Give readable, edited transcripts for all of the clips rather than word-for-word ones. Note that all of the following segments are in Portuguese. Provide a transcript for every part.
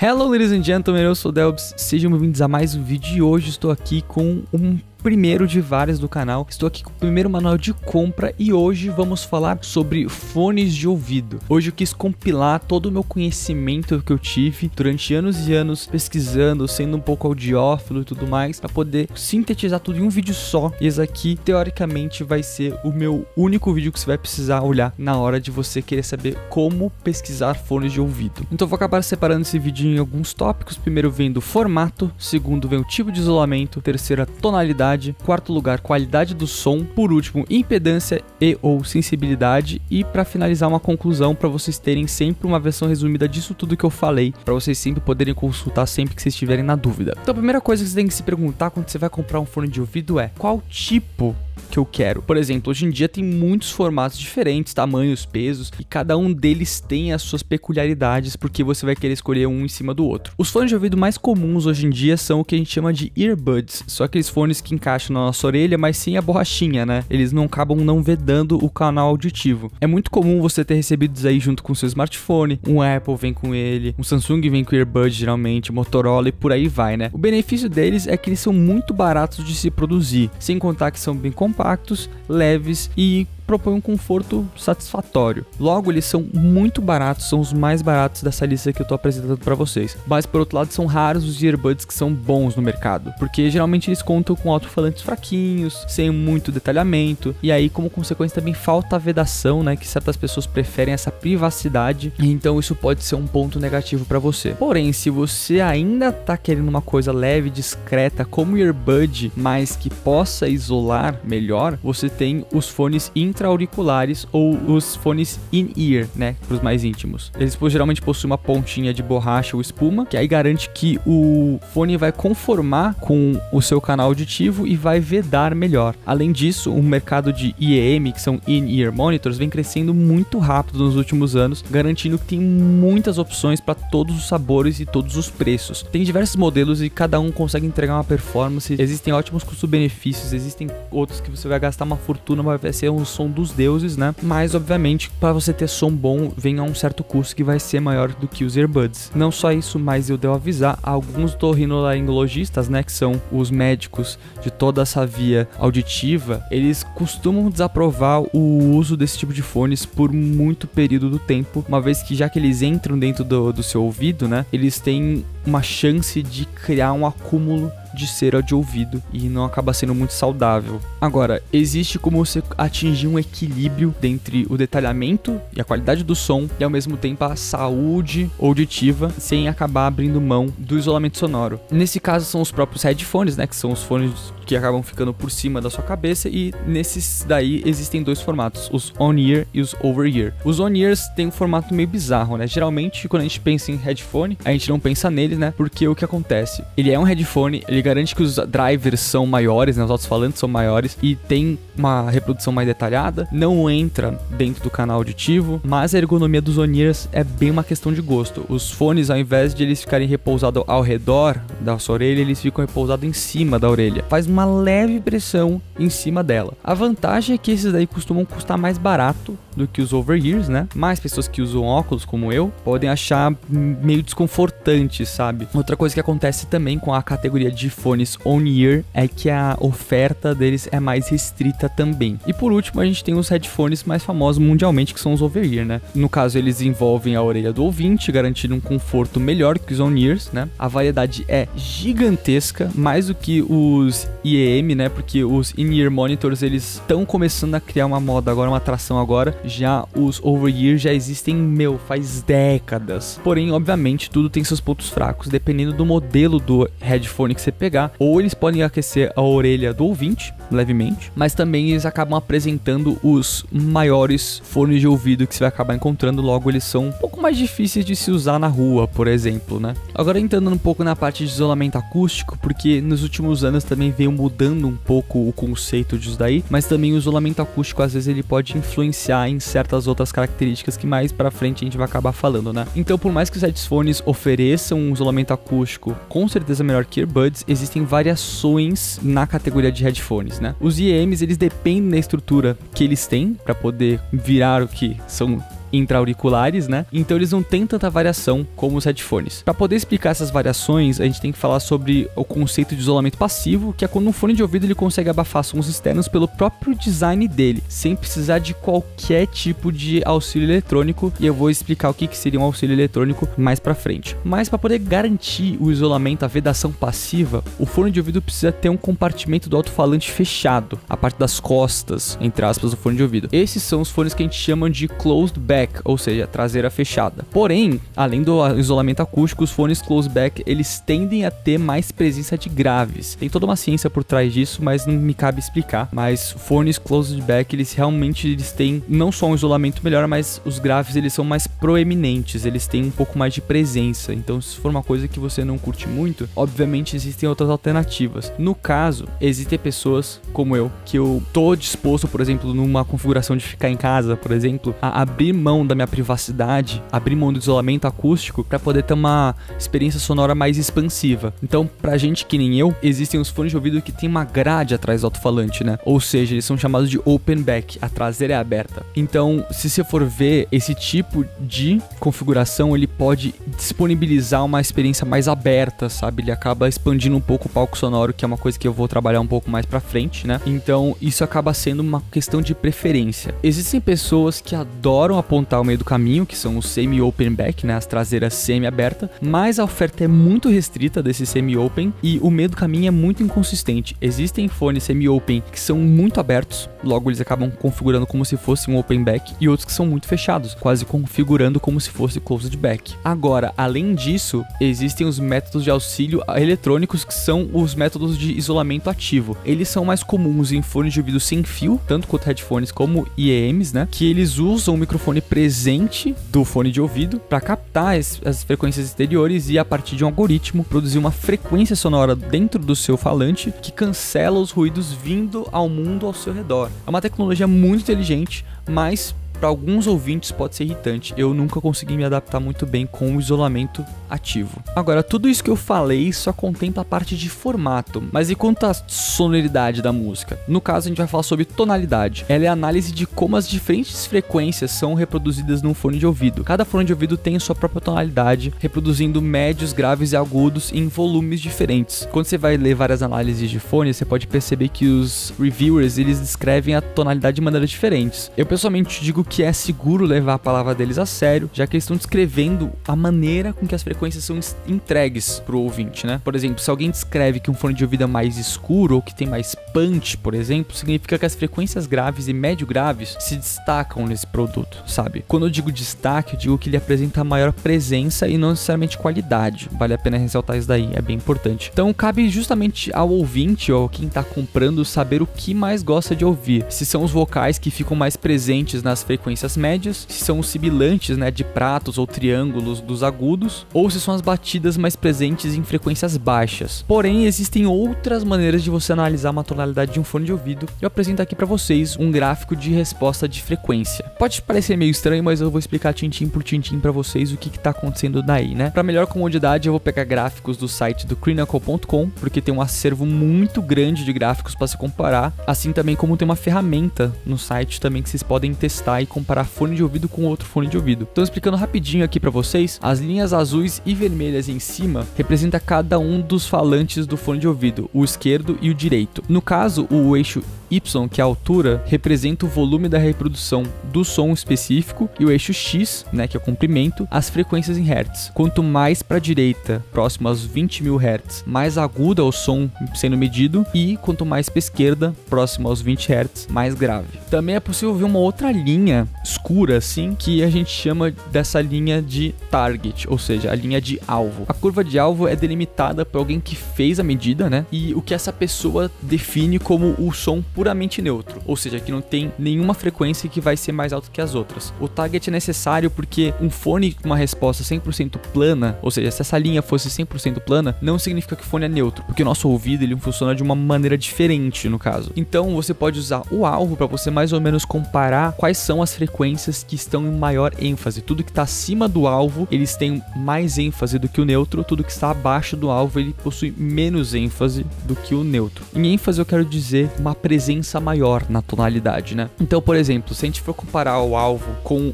Hello ladies and gentlemen, eu sou o Delbs, sejam bem-vindos a mais um vídeo e hoje estou aqui com um primeiro de vários do canal. Estou aqui com o primeiro manual de compra e hoje vamos falar sobre fones de ouvido. Hoje eu quis compilar todo o meu conhecimento que eu tive durante anos e anos pesquisando, sendo um pouco audiófilo e tudo mais, para poder sintetizar tudo em um vídeo só. E esse aqui, teoricamente, vai ser o meu único vídeo que você vai precisar olhar na hora de você querer saber como pesquisar fones de ouvido. Então eu vou acabar separando esse vídeo em alguns tópicos. Primeiro vem do formato, segundo vem o tipo de isolamento, terceira tonalidade, quarto lugar, qualidade do som, por último, impedância e ou sensibilidade, e para finalizar uma conclusão para vocês terem sempre uma versão resumida disso tudo que eu falei, para vocês sempre poderem consultar sempre que vocês estiverem na dúvida. Então a primeira coisa que você tem que se perguntar quando você vai comprar um fone de ouvido é: qual tipo que eu quero? Por exemplo, hoje em dia tem muitos formatos diferentes, tamanhos, pesos, e cada um deles tem as suas peculiaridades, porque você vai querer escolher um em cima do outro. Os fones de ouvido mais comuns hoje em dia são o que a gente chama de earbuds, são aqueles fones que encaixam na nossa orelha, mas sem a borrachinha, né? Eles não acabam não vedando o canal auditivo. É muito comum você ter recebido isso aí junto com o seu smartphone, um Apple vem com ele, um Samsung vem com earbud geralmente, Motorola e por aí vai, né? O benefício deles é que eles são muito baratos de se produzir, sem contar que são bem compactos, leves e propõe um conforto satisfatório. Logo, eles são muito baratos, são os mais baratos dessa lista que eu tô apresentando para vocês. Mas por outro lado, são raros os earbuds que são bons no mercado, porque geralmente eles contam com alto-falantes fraquinhos, sem muito detalhamento, e aí como consequência também falta a vedação, né, que certas pessoas preferem essa privacidade, então isso pode ser um ponto negativo para você. Porém, se você ainda tá querendo uma coisa leve, discreta, como earbud, mas que possa isolar melhor, você tem os fones intra-auriculares ou os fones in-ear, né, para os mais íntimos. Eles geralmente possuem uma pontinha de borracha ou espuma, que aí garante que o fone vai conformar com o seu canal auditivo e vai vedar melhor. Além disso, o mercado de IEM, que são in-ear monitors, vem crescendo muito rápido nos últimos anos, garantindo que tem muitas opções para todos os sabores e todos os preços. Tem diversos modelos e cada um consegue entregar uma performance. Existem ótimos custo-benefícios, existem outros que você vai gastar uma fortuna, mas vai ser um som dos deuses, né? Mas obviamente, para você ter som bom, vem a um certo custo que vai ser maior do que os earbuds. Não só isso, mas eu devo avisar, alguns otorrinolaringologistas, né, que são os médicos de toda essa via auditiva, eles costumam desaprovar o uso desse tipo de fones por muito período do tempo, uma vez que já que eles entram dentro do seu ouvido, né, eles têm uma chance de criar um acúmulo de cera de ouvido e não acaba sendo muito saudável. Agora, existe como você atingir um equilíbrio entre o detalhamento e a qualidade do som e ao mesmo tempo a saúde auditiva sem acabar abrindo mão do isolamento sonoro. Nesse caso são os próprios headphones, né, que são os fones que acabam ficando por cima da sua cabeça, e nesses daí existem dois formatos, os on-ear e os over-ear. Os on-ears têm um formato meio bizarro, né? Geralmente quando a gente pensa em headphone, a gente não pensa neles, né? Porque o que acontece? Ele é um headphone, ele garante que os drivers são maiores, né? Os alto-falantes são maiores e tem uma reprodução mais detalhada, não entra dentro do canal auditivo, mas a ergonomia dos on-ears é bem uma questão de gosto. Os fones, ao invés de eles ficarem repousados ao redor da sua orelha, eles ficam repousados em cima da orelha. Faz uma leve pressão em cima dela. A vantagem é que esses daí costumam custar mais barato do que os over-ears, né? Mas pessoas que usam óculos, como eu, podem achar meio desconfortante, sabe? Outra coisa que acontece também com a categoria de fones on-ear é que a oferta deles é mais restrita também. E por último, a gente tem os headphones mais famosos mundialmente, que são os over-ear, né? No caso, eles envolvem a orelha do ouvinte, garantindo um conforto melhor que os on-ears, né? A variedade é gigantesca, mais do que os IEM, né? Porque os in-ear monitors, eles estão começando a criar uma moda agora, uma atração agora. Já os over-ear já existem, faz décadas. Porém, obviamente, tudo tem seus pontos fracos, dependendo do modelo do headphone que você pegar. Ou eles podem aquecer a orelha do ouvinte, levemente, mas também eles acabam apresentando os maiores fones de ouvido que você vai acabar encontrando. Logo, eles são um pouco mais difíceis de se usar na rua, por exemplo, né? Agora, entrando um pouco na parte de isolamento acústico, porque nos últimos anos também veio mudando um pouco o conceito disso daí, mas também o isolamento acústico, às vezes, ele pode influenciar em certas outras características que mais pra frente a gente vai acabar falando, né? Então, por mais que os headphones ofereçam um isolamento acústico com certeza melhor que earbuds, existem variações na categoria de headphones, né? Os IEMs, eles dependem da estrutura que eles têm para poder virar o que são intra-auriculares, né? Então eles não têm tanta variação como os headphones. Para poder explicar essas variações, a gente tem que falar sobre o conceito de isolamento passivo, que é quando um fone de ouvido ele consegue abafar sons externos pelo próprio design dele, sem precisar de qualquer tipo de auxílio eletrônico, e eu vou explicar o que seria um auxílio eletrônico mais pra frente. Mas para poder garantir o isolamento, a vedação passiva, o fone de ouvido precisa ter um compartimento do alto-falante fechado, a parte das costas, entre aspas, do fone de ouvido. Esses são os fones que a gente chama de closed back, ou seja, traseira fechada. Porém, além do isolamento acústico, os fones closed back, eles tendem a ter mais presença de graves. Tem toda uma ciência por trás disso, mas não me cabe explicar. Mas fones closed back, eles realmente têm não só um isolamento melhor, mas os graves eles são mais proeminentes, eles têm um pouco mais de presença. Então, se for uma coisa que você não curte muito, obviamente existem outras alternativas. No caso, existem pessoas como eu, que eu tô disposto, por exemplo, numa configuração de ficar em casa, por exemplo, a abrir mão da minha privacidade, abrir mão do isolamento acústico para poder ter uma experiência sonora mais expansiva. Então, pra gente que nem eu, existem os fones de ouvido que tem uma grade atrás do alto-falante, né? Ou seja, eles são chamados de open back, a traseira é aberta. Então, se você for ver esse tipo de configuração, ele pode disponibilizar uma experiência mais aberta, sabe? Ele acaba expandindo um pouco o palco sonoro, que é uma coisa que eu vou trabalhar um pouco mais pra frente, né? Então, isso acaba sendo uma questão de preferência. Existem pessoas que adoram apontar o meio do caminho, que são os semi-open back, né? As traseiras semi-abertas, mas a oferta é muito restrita desse semi-open e o meio do caminho é muito inconsistente. Existem fones semi-open que são muito abertos, logo eles acabam configurando como se fosse um open back, e outros que são muito fechados, quase configurando como se fosse closed back. Agora, além disso, existem os métodos de auxílio eletrônicos, que são os métodos de isolamento ativo. Eles são mais comuns em fones de ouvido sem fio, tanto quanto headphones como IEMs, né? Que eles usam o microfone presente do fone de ouvido para captar as frequências exteriores e, a partir de um algoritmo, produzir uma frequência sonora dentro do seu falante que cancela os ruídos vindo ao mundo ao seu redor. É uma tecnologia muito inteligente, mas para alguns ouvintes pode ser irritante. Eu nunca consegui me adaptar muito bem com o isolamento ativo. Agora, tudo isso que eu falei só contempla a parte de formato, mas e quanto à sonoridade da música? No caso, a gente vai falar sobre tonalidade. Ela é a análise de como as diferentes frequências são reproduzidas num fone de ouvido. Cada fone de ouvido tem a sua própria tonalidade, reproduzindo médios, graves e agudos em volumes diferentes. Quando você vai ler várias análises de fone, você pode perceber que os reviewers, eles descrevem a tonalidade de maneiras diferentes. Eu pessoalmente digo que é seguro levar a palavra deles a sério, já que eles estão descrevendo a maneira com que as frequências são entregues pro ouvinte, né? Por exemplo, se alguém descreve que um fone de ouvido é mais escuro ou que tem mais punch, por exemplo, significa que as frequências graves e médio graves se destacam nesse produto, sabe? Quando eu digo destaque, eu digo que ele apresenta maior presença e não necessariamente qualidade. Vale a pena ressaltar isso daí, é bem importante. Então, cabe justamente ao ouvinte ou quem tá comprando saber o que mais gosta de ouvir. Se são os vocais que ficam mais presentes nas frequências médias, se são os sibilantes, né, de pratos ou triângulos dos agudos, ou se são as batidas mais presentes em frequências baixas. Porém, existem outras maneiras de você analisar uma tonalidade de um fone de ouvido. Eu apresento aqui para vocês um gráfico de resposta de frequência. Pode parecer meio estranho, mas eu vou explicar tintim por tintim para vocês o que tá acontecendo daí, né? Para melhor comodidade, eu vou pegar gráficos do site do Crinacle.com, porque tem um acervo muito grande de gráficos para se comparar, assim também como tem uma ferramenta no site também que vocês podem testar e comparar fone de ouvido com outro fone de ouvido. Então, explicando rapidinho aqui para vocês, as linhas azuis e vermelhas em cima representam cada um dos falantes do fone de ouvido, o esquerdo e o direito. No caso, o eixo Y, que é a altura, representa o volume da reprodução do som específico, e o eixo X, né, que é o comprimento, as frequências em Hz. Quanto mais para a direita, próximo aos 20.000 Hz, mais agudo é o som sendo medido, e quanto mais para a esquerda, próximo aos 20 Hz, mais grave. Também é possível ver uma outra linha escura, assim, que a gente chama dessa linha de target, ou seja, a linha de alvo. A curva de alvo é delimitada por alguém que fez a medida, né, e o que essa pessoa define como o som puramente neutro, ou seja, que não tem nenhuma frequência que vai ser mais alta que as outras. O target é necessário porque um fone com uma resposta 100% plana, ou seja, se essa linha fosse 100% plana, não significa que o fone é neutro, porque o nosso ouvido ele funciona de uma maneira diferente no caso. Então você pode usar o alvo para você mais ou menos comparar quais são as frequências que estão em maior ênfase. Tudo que está acima do alvo, eles têm mais ênfase do que o neutro, tudo que está abaixo do alvo, ele possui menos ênfase do que o neutro. Em ênfase eu quero dizer uma presença presença maior na tonalidade, né? Então, por exemplo, se a gente for comparar o alvo com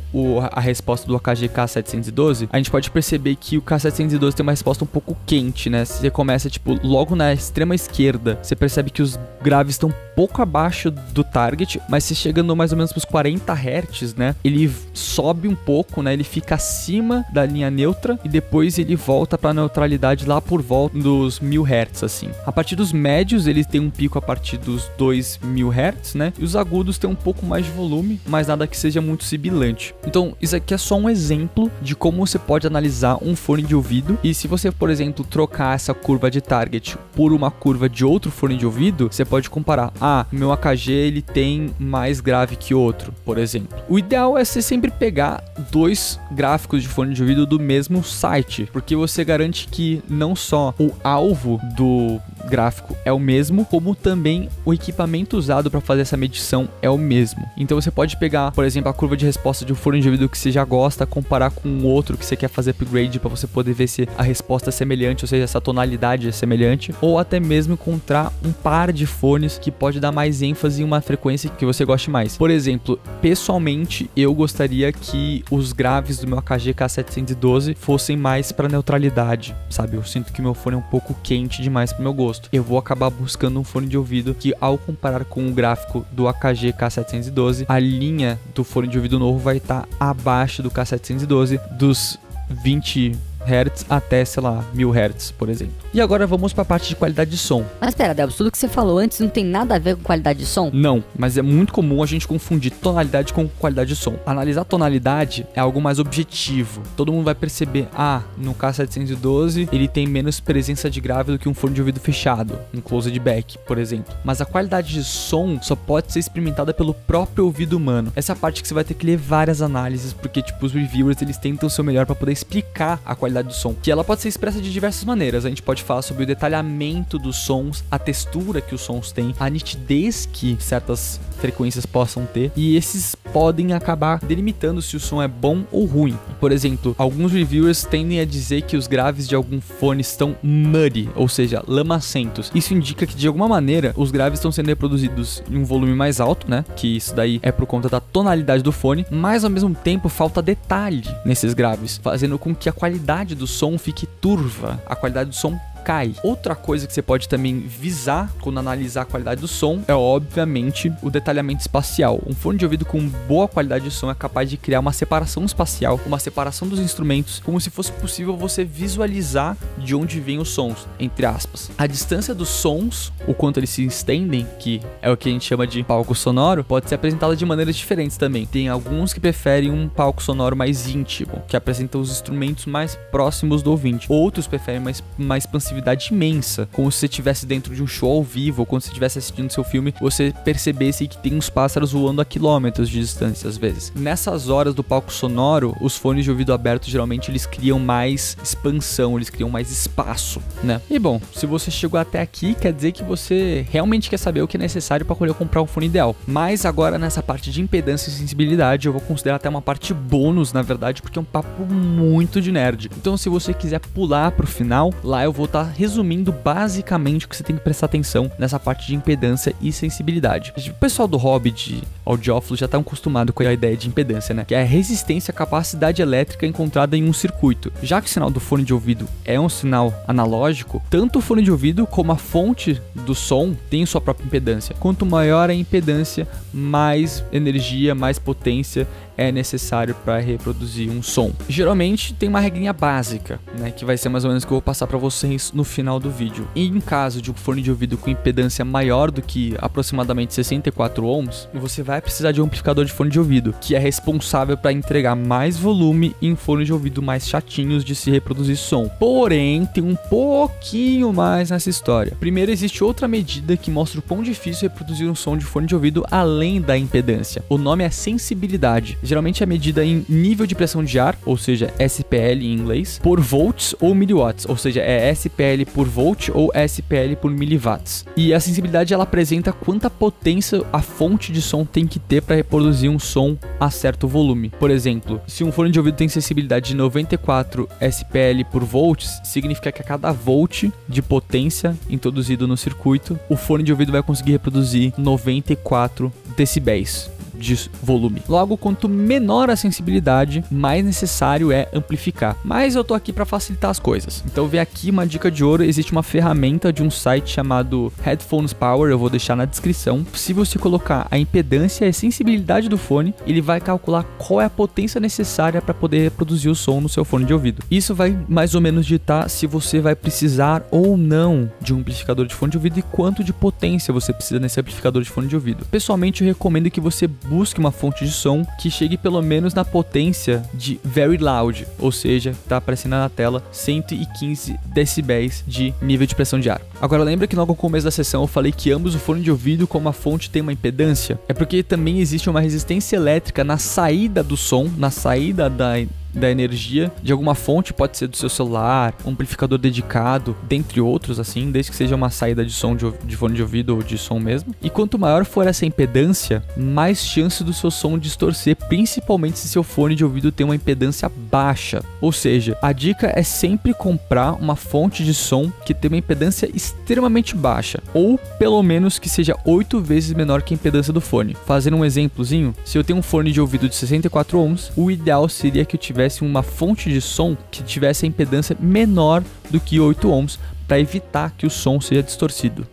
a resposta do AKG K712, a gente pode perceber que o K712 tem uma resposta um pouco quente, né? Você começa, tipo, logo na extrema esquerda, você percebe que os graves estão um pouco abaixo do target, mas se chegando mais ou menos pros 40 Hz, né? Ele sobe um pouco, né? Ele fica acima da linha neutra e depois ele volta pra neutralidade lá por volta dos 1000 Hz, assim. A partir dos médios, ele tem um pico a partir dos 2000 Hz, né? E os agudos têm um pouco mais de volume, mas nada que seja muito sibilante. Então, isso aqui é só um exemplo de como você pode analisar um fone de ouvido. E se você, por exemplo, trocar essa curva de target por uma curva de outro fone de ouvido, você pode comparar. Ah, meu AKG ele tem mais grave que outro, por exemplo. O ideal é você sempre pegar dois gráficos de fone de ouvido do mesmo site, porque você garante que não só o alvo do gráfico é o mesmo, como também o equipamento usado para fazer essa medição é o mesmo. Então você pode pegar, por exemplo, a curva de resposta de um fone de ouvido que você já gosta, comparar com um outro que você quer fazer upgrade para você poder ver se a resposta é semelhante, ou seja, essa tonalidade é semelhante, ou até mesmo encontrar um par de fones que pode dar mais ênfase em uma frequência que você goste mais. Por exemplo, pessoalmente, eu gostaria que os graves do meu AKG K712 fossem mais para neutralidade, sabe? Eu sinto que meu fone é um pouco quente demais pro meu gosto. Eu vou acabar buscando um fone de ouvido que, ao comparar com o gráfico do AKG K712, a linha do fone de ouvido novo vai estar abaixo do K712, dos 20 Hz até, sei lá, 1000 Hz, por exemplo. E agora vamos para a parte de qualidade de som. Mas espera, Delbos, tudo que você falou antes não tem nada a ver com qualidade de som? Não, mas é muito comum a gente confundir tonalidade com qualidade de som. Analisar tonalidade é algo mais objetivo. Todo mundo vai perceber, no K712 ele tem menos presença de grave do que um fone de ouvido fechado, um closed back, por exemplo. Mas a qualidade de som só pode ser experimentada pelo próprio ouvido humano. Essa parte que você vai ter que ler várias análises, porque tipo, os reviewers eles tentam o seu melhor para poder explicar a qualidade do som, que ela pode ser expressa de diversas maneiras. A gente pode falar sobre o detalhamento dos sons, a textura que os sons têm, a nitidez que certas frequências possam ter, e esses podem acabar delimitando se o som é bom ou ruim. Por exemplo, alguns reviewers tendem a dizer que os graves de algum fone estão muddy, ou seja, lamacentos. Isso indica que de alguma maneira os graves estão sendo reproduzidos em um volume mais alto, né? Que isso daí é por conta da tonalidade do fone, mas ao mesmo tempo falta detalhe nesses graves, fazendo com que a qualidade do som fique turva, a qualidade do som cai. Outra coisa que você pode também visar quando analisar a qualidade do som é, obviamente, o detalhamento espacial. Um fone de ouvido com boa qualidade de som é capaz de criar uma separação espacial, uma separação dos instrumentos, como se fosse possível você visualizar de onde vêm os sons, entre aspas. A distância dos sons, o quanto eles se estendem, que é o que a gente chama de palco sonoro, pode ser apresentada de maneiras diferentes também. Tem alguns que preferem um palco sonoro mais íntimo, que apresenta os instrumentos mais próximos do ouvinte. Outros preferem mais expansividade imensa, como se você estivesse dentro de um show ao vivo, ou quando você estivesse assistindo seu filme, você percebesse que tem uns pássaros voando a quilômetros de distância às vezes. Nessas horas do palco sonoro, os fones de ouvido aberto geralmente eles criam mais expansão, eles criam mais espaço, né? E bom, se você chegou até aqui, quer dizer que você realmente quer saber o que é necessário para poder comprar um fone ideal. Mas agora nessa parte de impedância e sensibilidade, eu vou considerar até uma parte bônus, na verdade, porque é um papo muito de nerd. Então se você quiser pular pro final, lá eu vou estar resumindo basicamente o que você tem que prestar atenção nessa parte de impedância e sensibilidade. O pessoal do hobby de audiófilo já está acostumado com a ideia de impedância, né? Que é a resistência à capacidade elétrica encontrada em um circuito. Já que o sinal do fone de ouvido é um sinal analógico, tanto o fone de ouvido como a fonte do som tem sua própria impedância. Quanto maior a impedância, mais energia, mais potência é necessário para reproduzir um som. Geralmente tem uma regrinha básica, né, que vai ser mais ou menos o que eu vou passar para vocês no final do vídeo. E em caso de um fone de ouvido com impedância maior do que aproximadamente 64 ohms, você vai precisar de um amplificador de fone de ouvido, que é responsável para entregar mais volume em fones de ouvido mais chatinhos de se reproduzir som. Porém, tem um pouquinho mais nessa história. Primeiro, existe outra medida que mostra o quão difícil é reproduzir um som de fone de ouvido além da impedância. O nome é sensibilidade. geralmente é medida em nível de pressão de ar, ou seja, SPL em inglês, por volts ou miliwatts, ou seja, é SPL por volt ou SPL por miliwatts. E a sensibilidade ela apresenta quanta potência a fonte de som tem que ter para reproduzir um som a certo volume. Por exemplo, se um fone de ouvido tem sensibilidade de 94 SPL por volts, significa que a cada volt de potência introduzido no circuito, o fone de ouvido vai conseguir reproduzir 94 decibéis de volume. Logo, quanto menor a sensibilidade, mais necessário é amplificar. Mas eu tô aqui para facilitar as coisas. Então vem aqui uma dica de ouro, existe uma ferramenta de um site chamado Headphones Power, eu vou deixar na descrição. Se você colocar a impedância e a sensibilidade do fone, ele vai calcular qual é a potência necessária para poder reproduzir o som no seu fone de ouvido. Isso vai mais ou menos ditar se você vai precisar ou não de um amplificador de fone de ouvido e quanto de potência você precisa nesse amplificador de fone de ouvido. Pessoalmente, eu recomendo que você busque uma fonte de som que chegue pelo menos na potência de Very Loud, ou seja, tá aparecendo na tela 115 decibéis de nível de pressão de ar. Agora lembra que logo no começo da sessão eu falei que ambos o fone de ouvido como a fonte tem uma impedância? É porque também existe uma resistência elétrica na saída do som, na saída da energia de alguma fonte, pode ser do seu celular, um amplificador dedicado, dentre outros, assim, desde que seja uma saída de som de fone de ouvido ou de som mesmo. E quanto maior for essa impedância, mais chance do seu som distorcer, principalmente se seu fone de ouvido tem uma impedância baixa. Ou seja, a dica é sempre comprar uma fonte de som que tem uma impedância extremamente baixa, ou pelo menos que seja 8 vezes menor que a impedância do fone. Fazendo um exemplozinho, se eu tenho um fone de ouvido de 64 ohms, o ideal seria que eu tivesse uma fonte de som que tivesse a impedância menor do que 8 ohms para evitar que o som seja distorcido.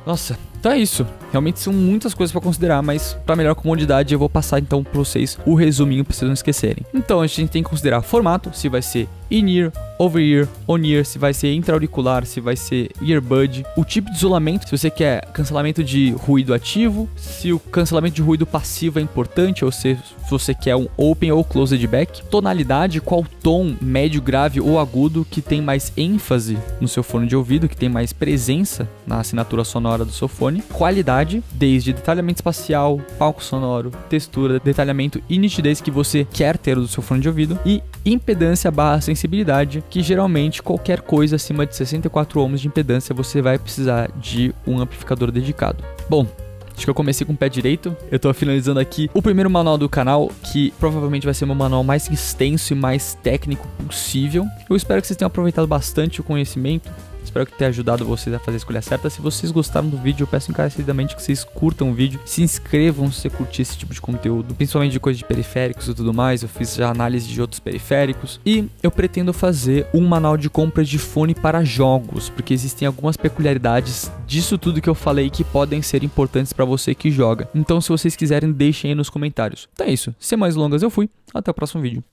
Nossa, então é isso. Realmente são muitas coisas para considerar, mas para melhor comodidade eu vou passar então para vocês o resuminho para vocês não esquecerem. Então a gente tem que considerar formato, se vai ser in-ear, over-ear, on-ear, se vai ser intra-auricular, se vai ser earbud, o tipo de isolamento, se você quer cancelamento de ruído ativo, se o cancelamento de ruído passivo é importante, ou se você quer um open ou closed back, tonalidade, qual tom, médio, grave ou agudo que tem mais ênfase no seu fone de ouvido, que tem mais presença na assinatura sonora do seu fone, qualidade, desde detalhamento espacial, palco sonoro, textura, detalhamento e nitidez que você quer ter do seu fone de ouvido, e impedância barra sensibilidade, que geralmente qualquer coisa acima de 64 ohms de impedância você vai precisar de um amplificador dedicado. Bom, acho que eu comecei com o pé direito. Eu tô finalizando aqui o primeiro manual do canal, que provavelmente vai ser o meu manual mais extenso e mais técnico possível. Eu espero que vocês tenham aproveitado bastante o conhecimento. Espero que tenha ajudado vocês a fazer a escolha certa. Se vocês gostaram do vídeo, eu peço encarecidamente que vocês curtam o vídeo. Se inscrevam se você curtir esse tipo de conteúdo, principalmente de coisa de periféricos e tudo mais. Eu fiz já análise de outros periféricos. E eu pretendo fazer um manual de compra de fone para jogos, porque existem algumas peculiaridades disso tudo que eu falei que podem ser importantes para você que joga. Então, se vocês quiserem, deixem aí nos comentários. Então é isso. Sem mais longas, eu fui. Até o próximo vídeo.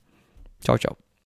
Tchau, tchau.